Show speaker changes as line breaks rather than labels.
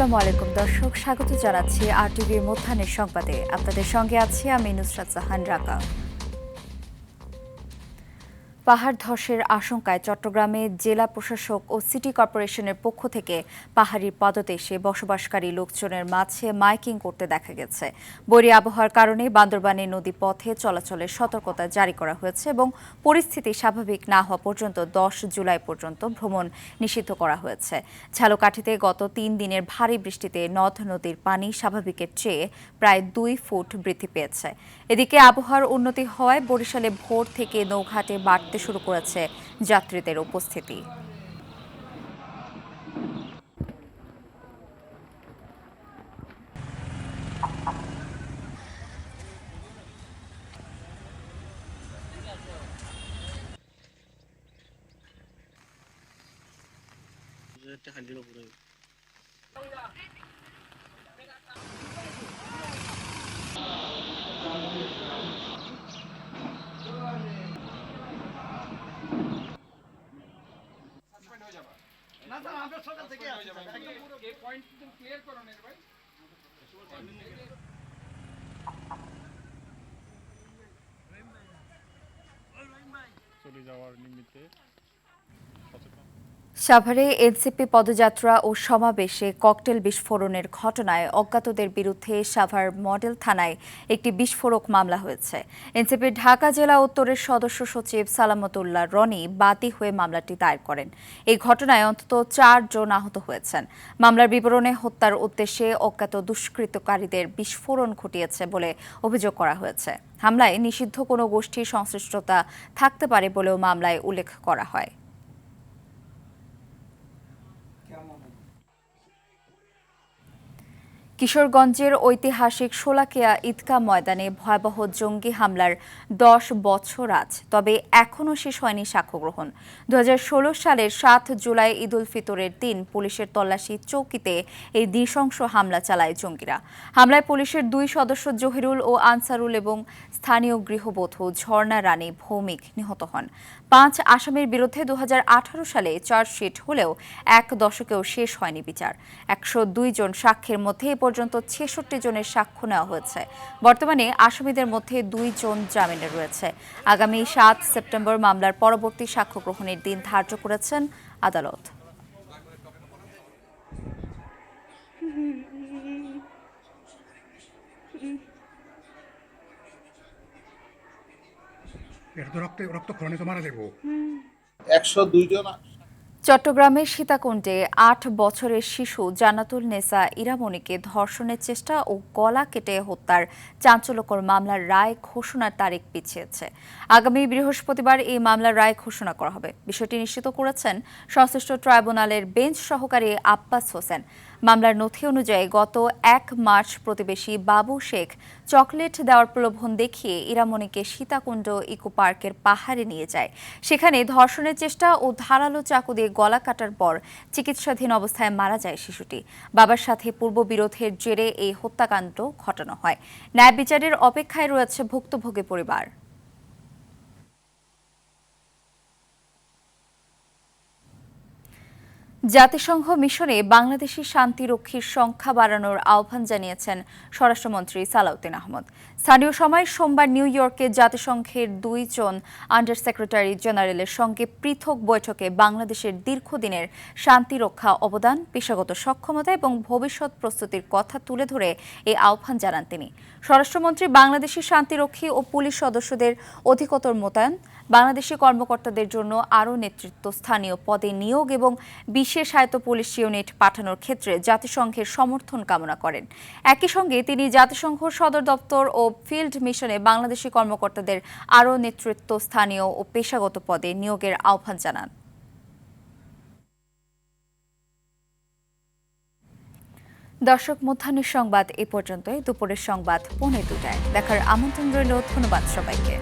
আসসালামু আলাইকুম দর্শক, স্বাগত জানাচ্ছি আরটিভির মধ্যাহ্নের সংবাদে। আপনাদের সঙ্গে আছি আমি নুসরাত জাহান রাকা। পাহাড় ধসের আশঙ্কায় চট্টগ্রামে জেলা প্রশাসক ও সিটি কর্পোরেশনের পক্ষ থেকে পাহাড়ি পদদেশে বসবাসকারী লোকজনের মাঝে মাইকিং করতে দেখা গেছে। বৈরী আবহাওয়ার কারণে বান্দরবানে নদী পথে চলাচলের সতর্কতা জারি করা হয়েছে এবং পরিস্থিতি স্বাভাবিক না হওয়া পর্যন্ত 10 জুলাই পর্যন্ত ভ্রমণ নিষিদ্ধ করা হয়েছে। ঝালকাঠিতে গত 3 দিনের ভারী বৃষ্টিতে নদ নদীর পানি স্বাভাবিকের চেয়ে প্রায় 2 ফুট বৃদ্ধি পেয়েছে। এদিকে আবহাওয়ার উন্নতি হওয়ায় বরিশালে ভোর থেকে নৌঘাটে বাড়তে শুরু করেছে যাত্রীদের উপস্থিতি। সাভারে এনসিপি পদযাত্রা ও সমাবেশে ককটেল বিস্ফোরণের ঘটনায় অজ্ঞাতদের বিরুদ্ধে সাভার মডেল থানায় একটি বিস্ফোরক মামলা হয়েছে। এনসিপির ঢাকা জেলা উত্তরের সদস্য সচিব সালামতুল্লাহ রনি বাদী হয়ে মামলাটি দায়ের করেন। এই ঘটনায় অন্তত 4 জন আহত হয়েছেন। মামলার বিবরণে হত্যার উদ্দেশ্যে অজ্ঞাত দুষ্কৃতকারীদের বিস্ফোরণ ঘটিয়েছে বলে অভিযোগ করা হয়েছে। হামলায় নিষিদ্ধ কোনো গোষ্ঠীর সংশ্লিষ্টতা থাকতে পারে বলেও মামলায় উল্লেখ করা হয়। কিশোরগঞ্জের ঐতিহাসিক শোলাকিয়া ঈদগাহ ময়দানে ভয়াবহ জঙ্গি হামলার 10 বছর আজ, তবে এখনও শেষ হয়নি সাক্ষ্য গ্রহণ। 2016 সালের 7 জুলাই ঈদুল ফিতরের দিন পুলিশের তল্লাশি চৌকিতে এই নৃশংস হামলা চালায় জঙ্গিরা। হামলায় পুলিশের 2 সদস্য জহিরুল ও আনসারুল এবং স্থানীয় গৃহবধূ ঝর্ণা রানী ভৌমিক নিহত হন। 5 আসামির বিরুদ্ধে 2018 সালে চার্জশিট হলেও 1 দশকেও শেষ হয়নি বিচার। 102 জন সাক্ষ্যের মধ্যে পর্যন্ত 66 জনের সাক্ষ্য নেওয়া হয়েছে। বর্তমানে আসামিদের মধ্যে 2 জন জামিনে রয়েছে। আগামী 7 সেপ্টেম্বর মামলার পরবর্তী সাক্ষ্য গ্রহণের দিন ধার্য করেছেন আদালত।
রক্তক্ষরণে মারা যাবো।
102 জন।
চট্টগ্রামের সীতাকুণ্ডে 8 বছরের শিশু জান্নাতুল নেসা ইরামণিকে ধর্ষণের চেষ্টা ও গলা কেটে হত্যার চাঞ্চল্যকর মামলার রায় ঘোষণার তারিখ পিছিয়েছে। আগামী বৃহস্পতিবার এই মামলার রায় ঘোষণা করা হবে। বিষয়টি নিশ্চিত করেছেন সংশ্লিষ্ট ট্রাইব্যুনালের বেঞ্চ সহকারী আব্বাস হোসেন। মামলার নথি অনুযায়ী গত 1 মার্চ প্রতিবেশী বাবু শেখ চকলেট দেওয়ার প্রলোভন দেখিয়ে ইরামণিকে সীতাকুণ্ড ইকো পার্কের পাহাড়ে নিয়ে যায়। সেখানে ধর্ষণের চেষ্টা ও ধারালো চাকু দিয়ে গলা কাটার পর চিকিৎসাধীন অবস্থায় মারা যায় শিশুটি। বাবার সাথে পূর্ববিরোধের জেরে এই হত্যাকাণ্ড ঘটানো হয়। ন্যায় বিচারের অপেক্ষায় রয়েছে ভুক্তভোগী পরিবার। জাতিসংঘ মিশনে বাংলাদেশি শান্তিরক্ষীর সংখ্যা বাড়ানোর আহ্বান জানিয়েছেন স্বরাষ্ট্রমন্ত্রী সালাউদ্দিন আহমদ। স্থানীয় সময় সোমবার নিউ ইয়র্কে জাতিসংঘের 2 জন আন্ডার সেক্রেটারি জেনারেলের সঙ্গে পৃথক বৈঠকে বাংলাদেশের দীর্ঘদিনের শান্তিরক্ষা অবদান, পেশাগত সক্ষমতা এবং ভবিষ্যৎ প্রস্তুতির কথা তুলে ধরে এই আহ্বান জানান তিনি। স্বরাষ্ট্রমন্ত্রী বাংলাদেশি শান্তিরক্ষী ও পুলিশ সদস্যদের অধিকতর মোতায়েন, বাংলাদেশি কর্মকর্তাদের জন্য আরও নেতৃত্ব স্থানীয় পদে নিয়োগ এবং বিশেষ আয়ত্ত পুলিশ ইউনিট পাঠানোর ক্ষেত্রে জাতিসংঘের সমর্থন কামনা করেন। একই সঙ্গে তিনি জাতিসংঘ সদর দপ্তর ও ফিল্ড মিশনে বাংলাদেশি কর্মকর্তাদের আরও নেতৃত্ব স্থানীয় ও পেশাগত পদে নিয়োগের আহ্বান জানান। দর্শক, মধ্যাহ্নের সংবাদ এ পর্যন্তই। দুপুরের সংবাদ 2:15টায় দেখার আমন্ত্রণ রইল। ধন্যবাদ সবাইকে।